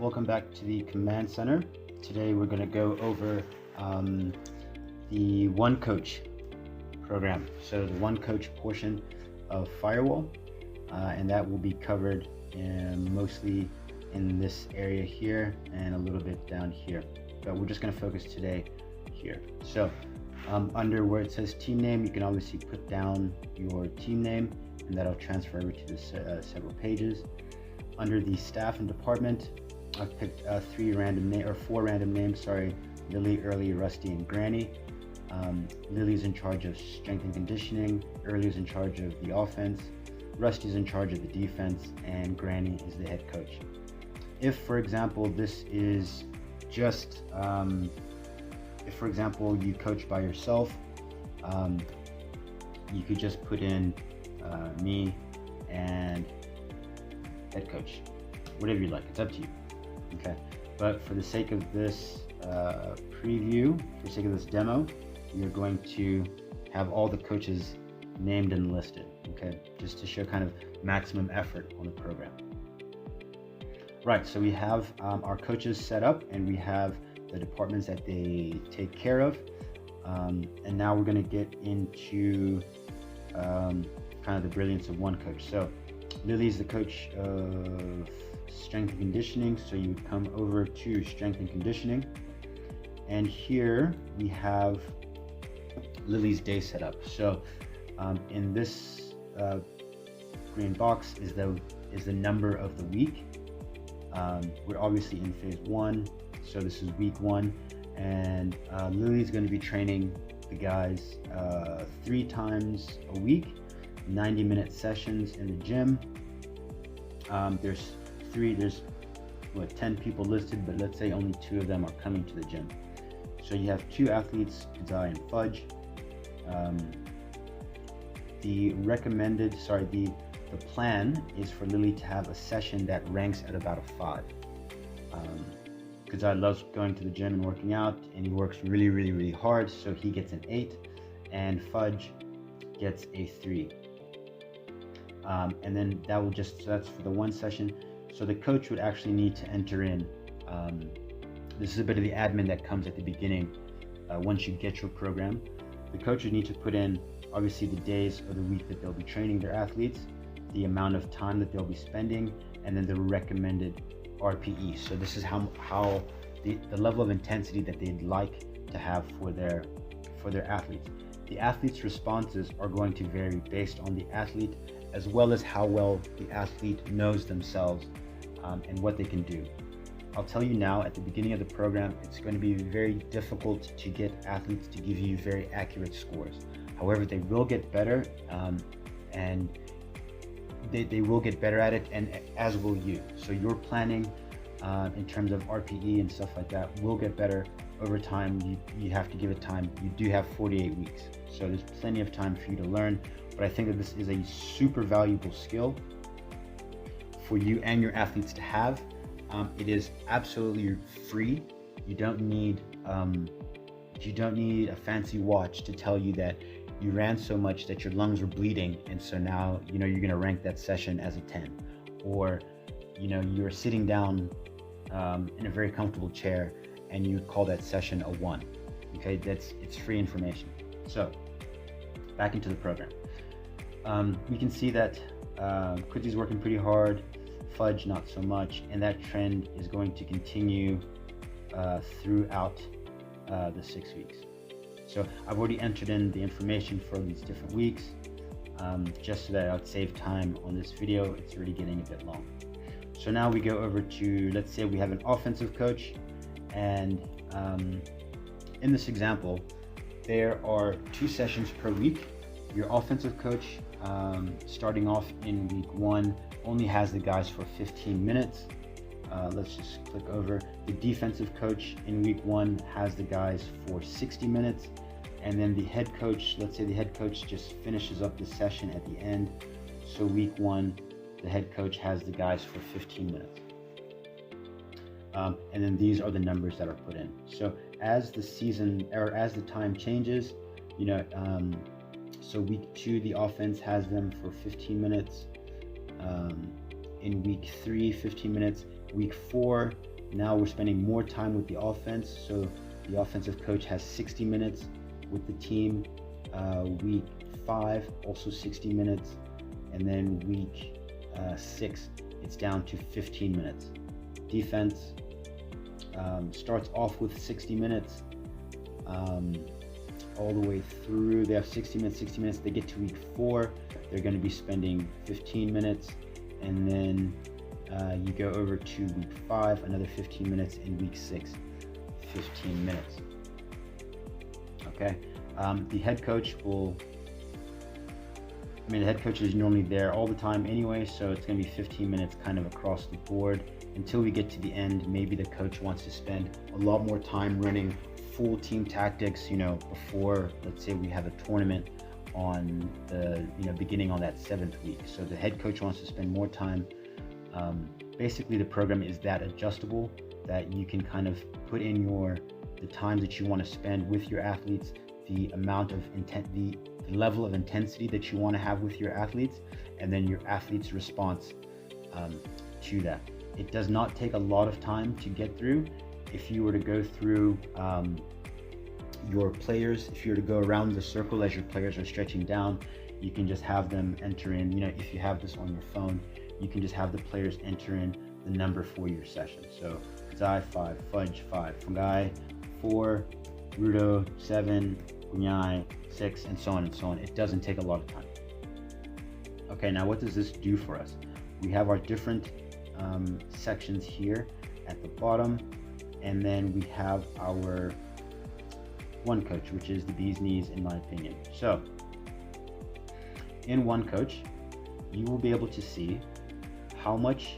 welcome back to the Command Center. Today we're going to go over the One Coach program. So the One Coach portion of Firewall, and that will be covered mostly in this area here and a little bit down here. But we're just going to focus today here. So under where it says team name, you can obviously put down your team name, and that'll transfer over to the several pages. Under the staff and department, I've picked four random names. Sorry, Lily, Early, Rusty, and Granny. Lily's in charge of strength and conditioning. Early's in charge of the offense. Rusty's in charge of the defense, and Granny is the head coach. If, for example, this is just, if for example you coach by yourself, you could just put in me and head coach, whatever you like. It's up to you. Okay, but for the sake of this preview, for the sake of this demo, you're going to have all the coaches named and listed. Okay, just to show kind of maximum effort on the program. Right, so we have our coaches set up, and we have the departments that they take care of, and now we're going to get into kind of the brilliance of one coach. So Lily's the coach of strength and conditioning, so you would come over to strength and conditioning, and here we have Lily's day set up. So in this green box is the number of the week. We're obviously in phase 1, so this is week 1, and Lily's going to be training the guys 3 times a week, 90-minute sessions in the gym. There's 10 people listed, but let's say only 2 of them are coming to the gym. So you have 2 athletes, Kazai and Fudge. The plan is for Lily to have a session that ranks at about a 5. Kazai loves going to the gym and working out, and he works really hard, so he gets an 8, and Fudge gets a 3. And then that will so that's for the one session. So the coach would actually need to enter in, this is a bit of the admin that comes at the beginning. Once you get your program, the coach would need to put in obviously the days of the week that they'll be training their athletes, the amount of time that they'll be spending, and then the recommended RPE. So this is how the level of intensity that they'd like to have for their athletes. The athlete's responses are going to vary based on the athlete, as well as how well the athlete knows themselves and what they can do. I'll tell you now, at the beginning of the program, it's going to be very difficult to get athletes to give you very accurate scores. However, they will get better, and they will get better at it, and as will you. So your planning in terms of RPE and stuff like that will get better over time. You have to give it time. You do have 48 weeks, so there's plenty of time for you to learn. But I think that this is a super valuable skill for you and your athletes to have. It is absolutely free. You don't need a fancy watch to tell you that you ran so much that your lungs were bleeding, and so now you're going to rank that session as a 10, or you're sitting down in a very comfortable chair and you call that session a 1. Okay, it's free information. So back into the program. We can see that Quincy's working pretty hard, Fudge not so much, and that trend is going to continue throughout the 6 weeks. So I've already entered in the information for these different weeks, just so that I'd save time on this video. It's already getting a bit long. So now we go over to, let's say we have an offensive coach, and in this example, there are 2 sessions per week. Your offensive coach, starting off in week 1, only has the guys for 15 minutes. Let's just click over. The defensive coach in week 1 has the guys for 60 minutes. And then the head coach, let's say the head coach just finishes up the session at the end. So week 1, the head coach has the guys for 15 minutes. And then these are the numbers that are put in. So as the season, or as the time changes, so week 2, the offense has them for 15 minutes. In week 3, 15 minutes. Week 4, now we're spending more time with the offense. So the offensive coach has 60 minutes with the team. Week 5, also 60 minutes. And then week 6, it's down to 15 minutes. Defense starts off with 60 minutes all the way through. They have 60 minutes. They get to week 4, they're going to be spending 15 minutes. And then you go over to week 5, another 15 minutes. In week 6, 15 minutes. Okay. The head coach the head coach is normally there all the time anyway, so it's going to be 15 minutes kind of across the board until we get to the end. Maybe the coach wants to spend a lot more time running full team tactics, before, let's say, we have a tournament on the, beginning on that 7th week. So the head coach wants to spend more time. Basically, the program is that adjustable that you can kind of put in the time that you want to spend with your athletes, the amount of the level of intensity that you want to have with your athletes, and then your athlete's response to that. It does not take a lot of time to get through. If you were to go through your players, if you were to go around the circle as your players are stretching down, you can just have them enter in, if you have this on your phone, you can just have the players enter in the number for your session. So Zai 5, Fudge 5, Fungi 4, Rudo 7, Gunyai 6, and so on and so on. It doesn't take a lot of time. Okay, now what does this do for us? We have our different sections here at the bottom, and then we have our one coach, which is the bee's knees in my opinion. So in one coach, you will be able to see how much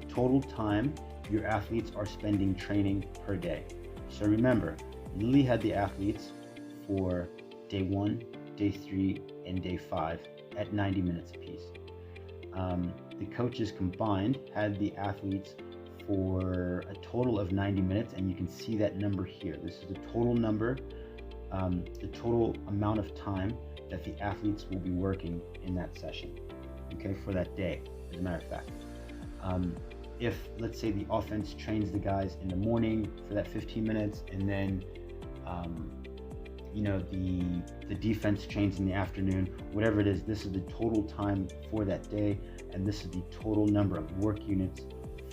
total time your athletes are spending training per day. So remember, Lily had the athletes for day 1, day 3, and day 5 at 90 minutes apiece. The coaches combined had the athletes for a total of 90 minutes, and you can see that number here. This is the total number, the total amount of time that the athletes will be working in that session, okay, for that day, as a matter of fact. If, let's say, the offense trains the guys in the morning for that 15 minutes, and then the defense trains in the afternoon, whatever it is, this is the total time for that day, and this is the total number of work units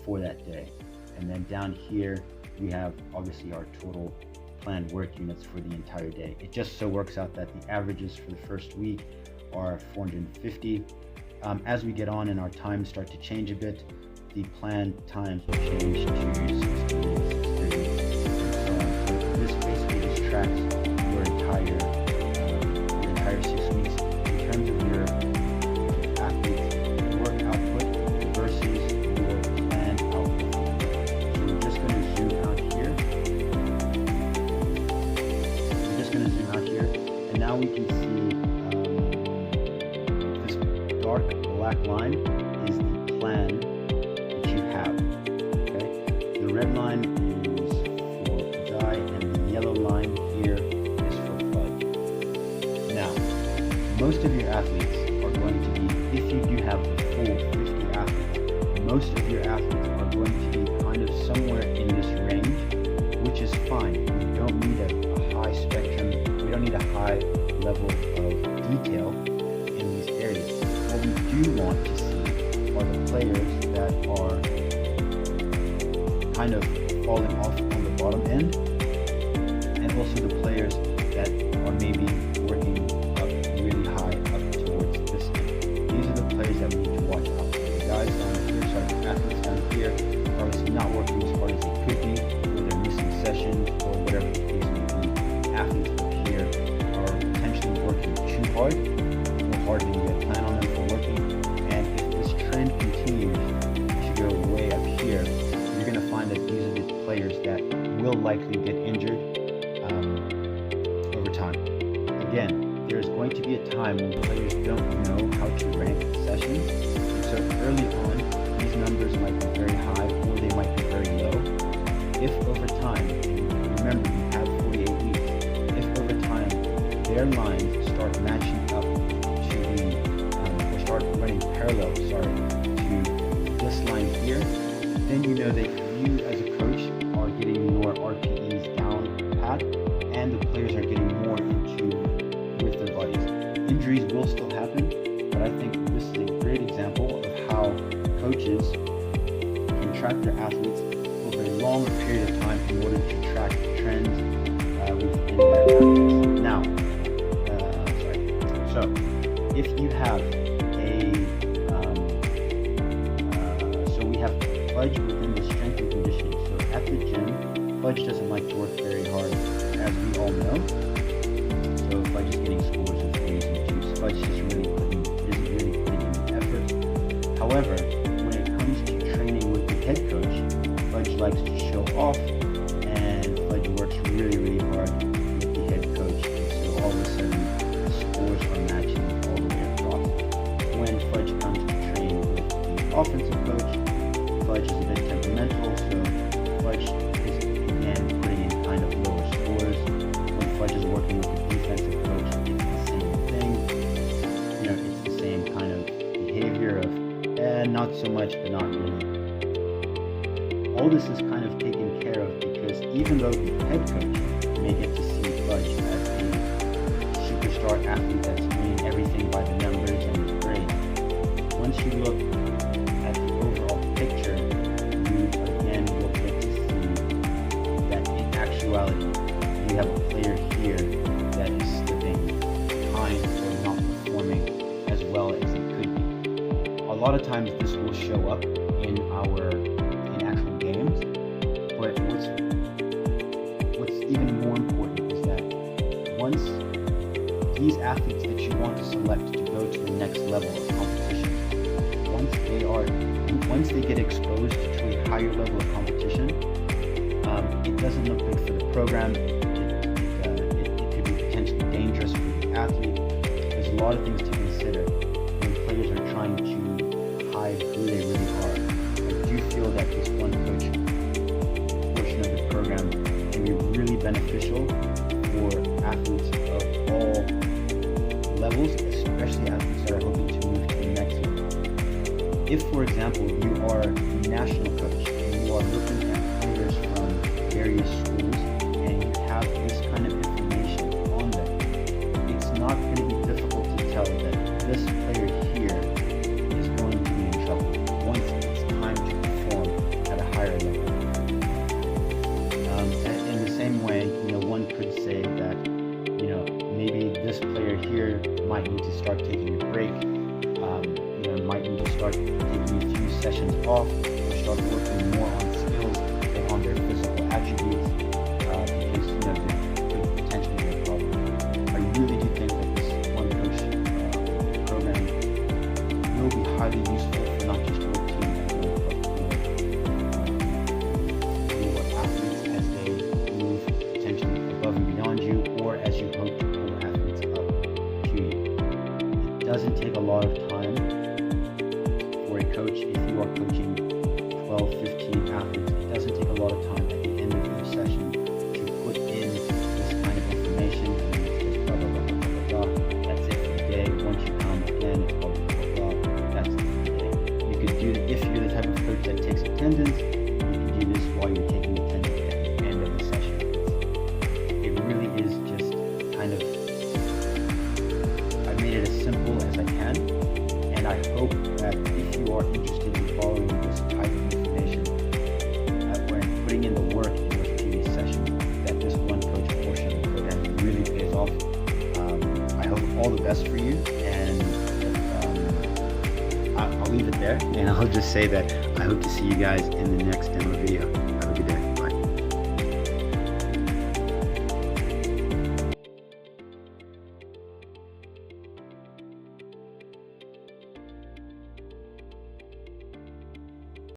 for that day. And then down here we have obviously our total planned work units for the entire day. It just so works out that the averages for the first week are 450. As we get on and our times start to change a bit, the planned times will change to 60 minutes, 30 minutes, and so on. So this basically just tracks your entire 6 weeks in terms of your athletes' work output versus your planned output. So we're just going to zoom out here. And now we can see this dark black line is the plan that you have. Okay, the red line is for Zai, and the yellow line here is for Fudge. Now, most of your athletes are going to be, if you do have the full 50 athletes, most of your athletes are going to be kind of somewhere in this range, which is fine. We don't need a high spectrum, we don't need a high level of detail in these areas. What we do want to see are the players that are kind of falling off on the bottom end, and also the players that are maybe working up really high up towards this end. These are the players that we need to watch out for. The guys down here, the athletes down here, are obviously not working as hard as they could be, or they're missing sessions, or whatever the case may be. Athletes up here are potentially working too hard, or harder than you had planned on them for working. And if this trend continues to go way up here, you're going to find that these are the players that will likely get injured over time. Again, there's going to be a time when players don't know how to rank sessions, so early on these numbers might be very high or they might be very low. If over time, remember you have 48 weeks, if over time their lines start matching up to the, or start running parallel, to this line here, then you know that you as a coach are getting your RPEs down pat, and the players are getting more into with their bodies. Injuries will still happen, but I think this is a great example of how coaches can track their athletes over a longer period of time in order to track trends within their athletes. Now, so if you have so we have Fudge within the strength and conditioning. So at the gym, Fudge doesn't like to work very hard, as we all know. So Fudge is getting scores of 3s and 2s. Fudge isn't really putting in the effort. However, when it comes to training with the head coach, Fudge likes to show off, and Fudge works really, really hard with the head coach. And so all of a sudden, the scores are matching all the way across. When Fudge comes to train with the offensive coach, Fudge is a bit temperamental, so Fudge is again putting in kind of lower scores. When Fudge is working with the defensive coach, it's the same thing. You know, it's the same kind of behavior of not so much, but not really. All this is kind of taken care of because even though the head coach may get to see Fudge as a superstar athlete that's doing everything by the numbers and is great, once you look at the overall picture, you again will get to see that in actuality, you have a player here that is slipping behind or not performing as well as it could be. A lot of times this will show up in actual games, but what's even more important is that once these athletes that you want to select to go to the next level of competition, once they get exposed to a higher level of competition, it doesn't look good for the program. It could be potentially dangerous for the athlete. There's a lot of things to consider when players are trying to hide who they really are. I do feel that this one coach portion of the program can be really beneficial for athletes of all levels, especially athletes that are hoping to move to the next level. If, for example, you are a national coach and you are looking at players from various schools and you have this kind of information on them, it's not going to be difficult to tell that this player here is going to be in trouble once it's time to perform at a higher level. In the same way, one could say that, maybe this player here might need to start taking a break, might need to start taking a few sessions off, or start working more on skills and on their physical attributes, because, there could potentially be a problem. I really do think that this one coach program will be highly useful for not just your team, but for athletes as they move potentially above and beyond you, or as you hope to pull athletes up to you. It doesn't take a lot of time for a coach, if you are coaching 12, 15 athletes, it doesn't take a lot of time at the end of each session to put in this kind of information, and it's just blah, blah, blah, blah, blah, blah. That's it for the day. Once you come again, it's blah, blah, blah, blah. That's it for the day. You could do, if you're the type of coach that takes attendance, you can do this while you're taking attendance at the end of the session. It really is just kind of, I made it as simple as I can, and I hope that if you are interested in following this type of information, when putting in the work in those previous sessions, that this one coach portion of the program really pays off. I hope all the best for you, and I'll leave it there, and I'll just say that I hope to see you guys in the next demo video.